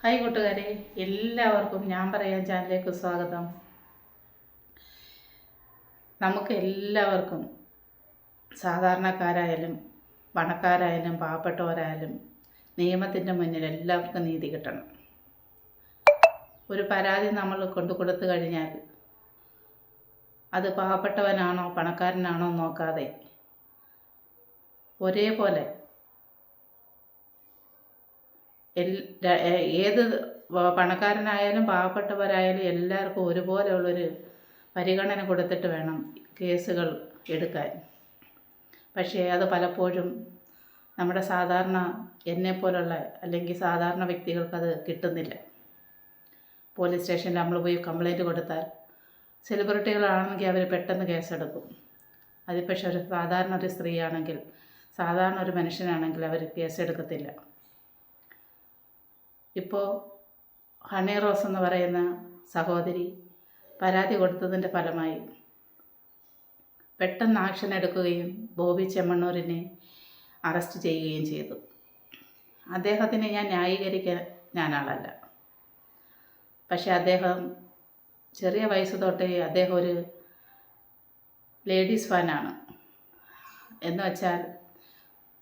Hi കൂട്ടുകാരെ, എല്ലാവർക്കും ഞാൻ പറയാൻ ചാനലിലേക്ക് സ്വാഗതം. നമുക്ക് എല്ലാവർക്കും സാധാരണക്കാരായാലും പണക്കാരായാലും പാവപ്പെട്ടവരായാലും നിയമത്തിൻ്റെ മുന്നിൽ എല്ലാവർക്കും നീതി കിട്ടണം. ഒരു പരാതി നമ്മൾ കൊണ്ടു കൊടുത്തു കഴിഞ്ഞാൽ അത് പാവപ്പെട്ടവനാണോ പണക്കാരനാണോ നോക്കാതെ ഒരേപോലെ ഏത് പണക്കാരനായാലും പാവപ്പെട്ടവരായാലും എല്ലാവർക്കും ഒരുപോലെയുള്ളൊരു പരിഗണന കൊടുത്തിട്ട് വേണം കേസുകൾ എടുക്കാൻ. പക്ഷേ അത് പലപ്പോഴും നമ്മുടെ സാധാരണ എന്നെപ്പോലുള്ള അല്ലെങ്കിൽ സാധാരണ വ്യക്തികൾക്കത് കിട്ടുന്നില്ല. പോലീസ് സ്റ്റേഷനിൽ നമ്മൾ പോയി കംപ്ലൈൻറ്റ് കൊടുത്താൽ സെലിബ്രിറ്റികളാണെങ്കിൽ അവർ പെട്ടെന്ന് കേസെടുക്കും. അതിൽ പക്ഷേ ഒരു സാധാരണ ഒരു സ്ത്രീയാണെങ്കിൽ, സാധാരണ ഒരു മനുഷ്യനാണെങ്കിൽ അവർ കേസെടുക്കത്തില്ല. ഇപ്പോൾ ഹണി റോസ് എന്ന് പറയുന്ന സഹോദരി പരാതി കൊടുത്തതിൻ്റെ ഫലമായി പെട്ടെന്ന് ആക്ഷൻ എടുക്കുകയും ബോബി ചെമ്മണ്ണൂരിനെ അറസ്റ്റ് ചെയ്യുകയും ചെയ്തു. അദ്ദേഹത്തിനെ ഞാൻ ന്യായീകരിക്കാൻ ഞാനാളല്ല. പക്ഷേ അദ്ദേഹം ചെറിയ വയസ്സ് തൊട്ടേ അദ്ദേഹം ഒരു ലേഡീസ് ഫാനാണ്. എന്ന് വെച്ചാൽ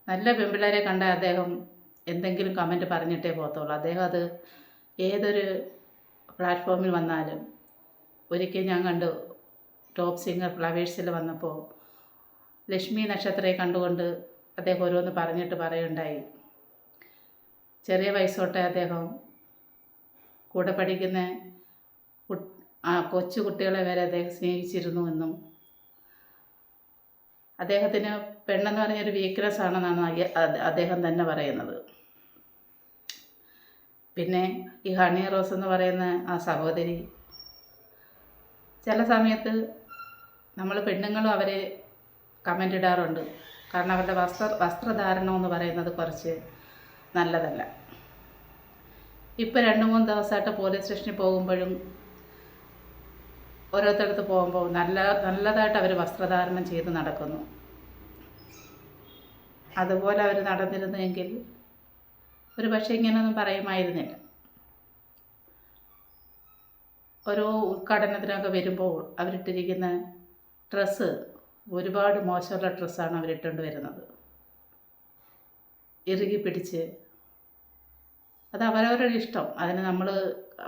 നല്ല പെൺപിള്ളേരെ കണ്ട അദ്ദേഹം എന്തെങ്കിലും കമൻറ്റ് പറഞ്ഞിട്ടേ പോകത്തുള്ളൂ. അദ്ദേഹം അത് ഏതൊരു പ്ലാറ്റ്ഫോമിൽ വന്നാലും, ഒരിക്കൽ ഞാൻ കണ്ടു ടോപ്പ് സിംഗർ ഫ്ലവേഴ്സിൽ വന്നപ്പോൾ ലക്ഷ്മി നക്ഷത്രയെ കണ്ടുകൊണ്ട് അദ്ദേഹം ഓരോന്ന് പറയുണ്ടായി. ചെറിയ വയസ്സോട്ടെ അദ്ദേഹം കൂടെ പഠിക്കുന്ന കൊച്ചു കുട്ടികളെ വരെ അദ്ദേഹം സ്നേഹിച്ചിരുന്നു എന്നും അദ്ദേഹത്തിന് പെണ്ണെന്ന് പറഞ്ഞൊരു വീക്ക്നെസ് ആണെന്നാണ് അദ്ദേഹം തന്നെ പറയുന്നത്. പിന്നെ ഈ ഹണി റോസ് എന്ന് പറയുന്ന ആ സഹോദരി ചില സമയത്ത് നമ്മൾ പെണ്ണുങ്ങളും അവരെ കമൻ്റ് ഇടാറുണ്ട്. കാരണം അവരുടെ വസ്ത്രധാരണം എന്ന് പറയുന്നത് കുറച്ച് നല്ലതല്ല. ഇപ്പോൾ 2-3 ദിവസമായിട്ട് പോലീസ് സ്റ്റേഷനിൽ പോകുമ്പോഴും ഓരോരുത്തരടുത്ത് പോകുമ്പോൾ നല്ലതായിട്ട് അവർ വസ്ത്രധാരണം ചെയ്ത് നടക്കുന്നു. അതുപോലെ അവർ നടന്നിരുന്നെങ്കിൽ ഒരു പക്ഷേ ഇങ്ങനെയൊന്നും പറയുമായിരുന്നില്ല. ഓരോ ഉദ്ഘാടനത്തിനൊക്കെ വരുമ്പോൾ അവരിട്ടിരിക്കുന്ന ഡ്രസ്സ് ഒരുപാട് മോശമുള്ള ഡ്രസ്സാണ് അവരിട്ടുകൊണ്ട് വരുന്നത്. ഇറുകി പിടിച്ച്, അത് അവരവരുടെ ഇഷ്ടം. അതിന് നമ്മൾ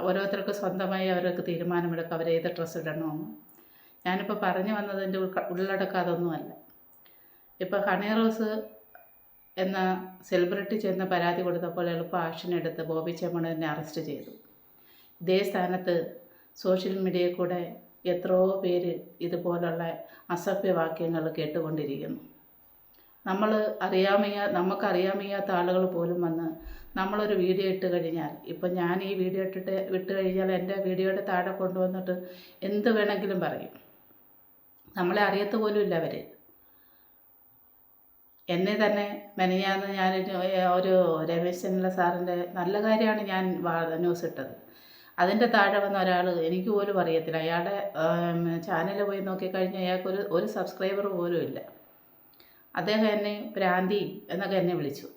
ഓരോരുത്തർക്ക് സ്വന്തമായി അവർക്ക് തീരുമാനമെടുക്കുക അവരേത് ഡ്രസ്സ് ഇടണമെന്ന്. ഞാനിപ്പോൾ പറഞ്ഞു വന്നതിൻ്റെ ഉള്ളടക്കം അതൊന്നുമല്ല. ഇപ്പോൾ ഹണി റോസ് എന്ന സെലിബ്രിറ്റി ചെന്ന് പരാതി കൊടുത്തപ്പോൾ എളുപ്പം ആക്ഷൻ എടുത്ത് ബോബി ചെമ്മണ്ണൂരിനെ അറസ്റ്റ് ചെയ്തു. ഇതേ സ്ഥാനത്ത് സോഷ്യൽ മീഡിയയിൽ കൂടെ എത്രയോ പേര് ഇതുപോലുള്ള അസഭ്യവാക്യങ്ങൾ കേട്ടുകൊണ്ടിരിക്കുന്നു. നമുക്കറിയാൻ വയ്യാത്ത ആളുകൾ പോലും വന്ന് നമ്മളൊരു വീഡിയോ ഇട്ട് കഴിഞ്ഞാൽ, ഇപ്പം ഞാൻ ഈ വീഡിയോ വിട്ട് കഴിഞ്ഞാൽ എൻ്റെ വീഡിയോയുടെ താഴെ കൊണ്ടുവന്നിട്ട് എന്ത് വേണമെങ്കിലും പറയും. നമ്മളെ അറിയത്ത് പോലും ഇല്ല അവർ. എന്നെ തന്നെ മെനഞ്ഞാന്ന് ഞാൻ ഒരു രമേശ് ചെന്നിത്തല സാറിൻ്റെ നല്ല കാര്യമാണ് ഞാൻ ന്യൂസ് ഇട്ടത്. അതിൻ്റെ താഴെ വന്ന ഒരാൾ, എനിക്ക് പോലും അറിയത്തില്ല, അയാളുടെ ചാനൽ പോയി നോക്കിക്കഴിഞ്ഞാൽ അയാൾക്ക് ഒരു സബ്സ്ക്രൈബർ പോലും ഇല്ല. അദ്ദേഹം എന്നെ ഭ്രാന്തി എന്നൊക്കെ എന്നെ വിളിച്ചു.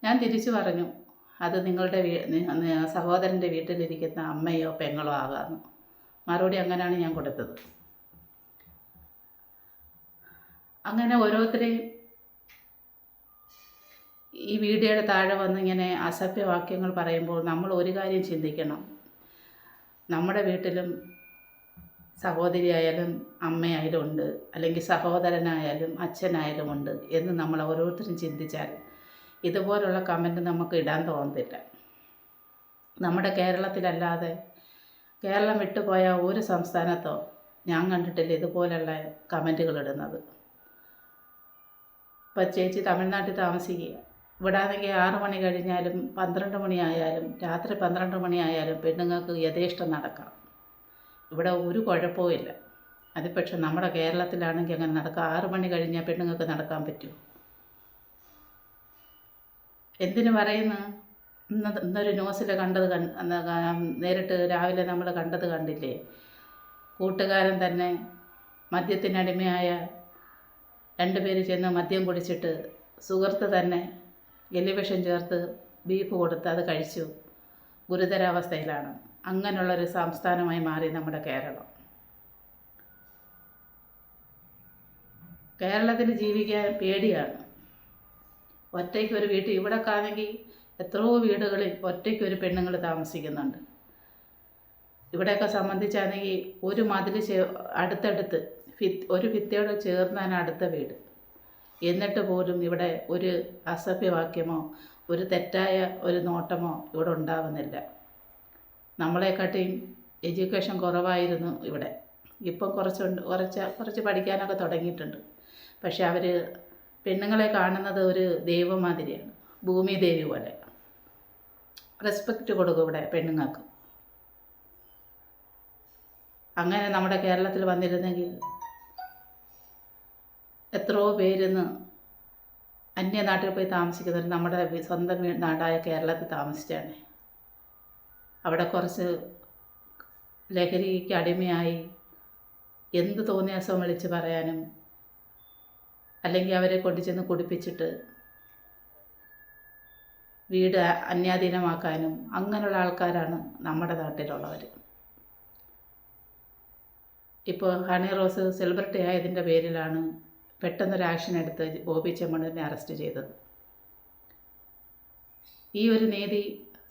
ഞാൻ തിരിച്ചു പറഞ്ഞു, അത് നിങ്ങളുടെ സഹോദരൻ്റെ വീട്ടിലിരിക്കുന്ന അമ്മയോ പെങ്ങളോ ആകാമെന്ന്. മറുപടി അങ്ങനെയാണ് ഞാൻ കൊടുത്തത്. അങ്ങനെ ഓരോരുത്തരെയും ഈ വീഡിയോയുടെ താഴെ വന്നിങ്ങനെ അസഭ്യവാക്യങ്ങൾ പറയുമ്പോൾ നമ്മൾ ഒരു കാര്യം ചിന്തിക്കണം. നമ്മുടെ വീട്ടിലും സഹോദരിയായാലും അമ്മയായാലും ഉണ്ട്, അല്ലെങ്കിൽ സഹോദരനായാലും അച്ഛനായാലും ഉണ്ട് എന്ന് നമ്മൾ ഓരോരുത്തരും ചിന്തിച്ചാൽ ഇതുപോലുള്ള കമൻറ്റ് നമുക്ക് ഇടാൻ തോന്നത്തില്ല. നമ്മുടെ കേരളത്തിലല്ലാതെ കേരളം വിട്ടുപോയ ഒരു സംസ്ഥാനത്തോ ഞാൻ കണ്ടിട്ടില്ല ഇതുപോലുള്ള കമൻറ്റുകൾ ഇടുന്നത്. ഇപ്പോൾ ചേച്ചി തമിഴ്നാട്ടിൽ താമസിക്കുക, ഇവിടെ ആണെങ്കിൽ 6 മണി കഴിഞ്ഞാലും 12 മണിയായാലും രാത്രി 12 മണിയായാലും പെണ്ണുങ്ങൾക്ക് യഥേഷ്ടം നടക്കാം. ഇവിടെ ഒരു കുഴപ്പവും. അത് പക്ഷെ നമ്മുടെ കേരളത്തിലാണെങ്കിൽ അങ്ങനെ നടക്കാം. 6 മണി കഴിഞ്ഞാൽ പെണ്ണുങ്ങൾക്ക് നടക്കാൻ പറ്റുമോ? എന്തിനു പറയുന്നു? ഇന്നൊരു ന്യൂസിൽ നേരിട്ട് രാവിലെ നമ്മൾ കണ്ടില്ലേ, കൂട്ടുകാരൻ തന്നെ മദ്യത്തിനടിമയായ 2 പേര് ചെന്ന് മദ്യം കുടിച്ചിട്ട് സുഹൃത്ത് തന്നെ എലിവിഷം ചേർത്ത് ബീഫ് കൊടുത്ത് അത് കഴിച്ചു. ഗുരുതരാവസ്ഥയിലാണ്. അങ്ങനെയുള്ളൊരു സംസ്ഥാനമായി മാറി നമ്മുടെ കേരളം. കേരളത്തിൽ ജീവിക്കാൻ പേടിയാണ്. ഒറ്റയ്ക്ക് ഒരു വീട്ടിൽ ഇവിടെയൊക്കെ ആണെങ്കിൽ എത്രയോ വീടുകളിൽ ഒറ്റയ്ക്ക് ഒരു പെണ്ണുങ്ങൾ താമസിക്കുന്നുണ്ട്. ഇവിടെയൊക്കെ സംബന്ധിച്ചാണെങ്കിൽ ഒരു മതിൽ അടുത്തടുത്ത് ഒരു ഭിത്തിയോട് ചേർന്നാണ് അടുത്ത വീട്. എന്നിട്ട് പോലും ഇവിടെ ഒരു അസഭ്യവാക്യമോ ഒരു തെറ്റായ ഒരു നോട്ടമോ ഇവിടെ ഉണ്ടാവുന്നില്ല. നമ്മളെക്കാട്ടിയും എഡ്യൂക്കേഷൻ കുറവായിരുന്നു ഇവിടെ. ഇപ്പം കുറച്ച് പഠിക്കാനൊക്കെ തുടങ്ങിയിട്ടുണ്ട്. പക്ഷെ അവർ പെണ്ണുങ്ങളെ കാണുന്നത് ഒരു ദൈവമാതിരിയാണ്, ഭൂമി ദേവി പോലെ. റെസ്പെക്റ്റ് കൊടുക്കും ഇവിടെ പെണ്ണുങ്ങൾക്ക്. അങ്ങനെ നമ്മുടെ കേരളത്തിൽ വന്നിരുന്നെങ്കിൽ എത്രയോ പേരിന്ന് അന്യനാട്ടിൽ പോയി താമസിക്കുന്നവർ നമ്മുടെ സ്വന്തം നാടായ കേരളത്തിൽ താമസിച്ചാണ്. അവിടെ കുറച്ച് ലഹരിക്ക് അടിമയായി എന്ത് തോന്നിയ ദിവസം വിളിച്ച് പറയാനും അല്ലെങ്കിൽ അവരെ കൊണ്ടുചെന്ന് കുടിപ്പിച്ചിട്ട് വീട് അന്യാധീനമാക്കാനും അങ്ങനെയുള്ള ആൾക്കാരാണ് നമ്മുടെ നാട്ടിലുള്ളവർ. ഇപ്പോൾ ഹണി റോസ് സെലിബ്രിറ്റി ആയതിൻ്റെ പേരിലാണ് പെട്ടെന്നൊരു ആക്ഷൻ എടുത്ത് ബോബി ചെമ്മണ്ണിനെ അറസ്റ്റ് ചെയ്തത്. ഈ ഒരു നീതി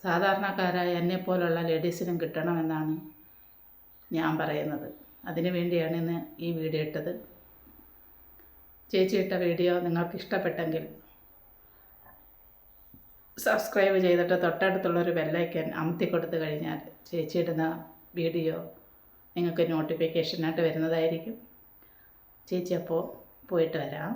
സാധാരണക്കാരായ എന്നെപ്പോലുള്ള ലേഡീസിനും കിട്ടണമെന്നാണ് ഞാൻ പറയുന്നത്. അതിനു വേണ്ടിയാണ് ഇന്ന് ഈ വീഡിയോ ഇട്ടത്. ചേച്ചി ഇട്ട വീഡിയോ നിങ്ങൾക്ക് ഇഷ്ടപ്പെട്ടെങ്കിൽ സബ്സ്ക്രൈബ് ചെയ്തിട്ട് തൊട്ടടുത്തുള്ളൊരു ബെല്ലൈക്കൻ അമർത്തി കൊടുത്തു കഴിഞ്ഞാൽ ചേച്ചി ഇടുന്ന വീഡിയോ നിങ്ങൾക്ക് നോട്ടിഫിക്കേഷനായിട്ട് വരുന്നതായിരിക്കും. ചേച്ചി അപ്പോൾ പോയിട്ട് വരാം.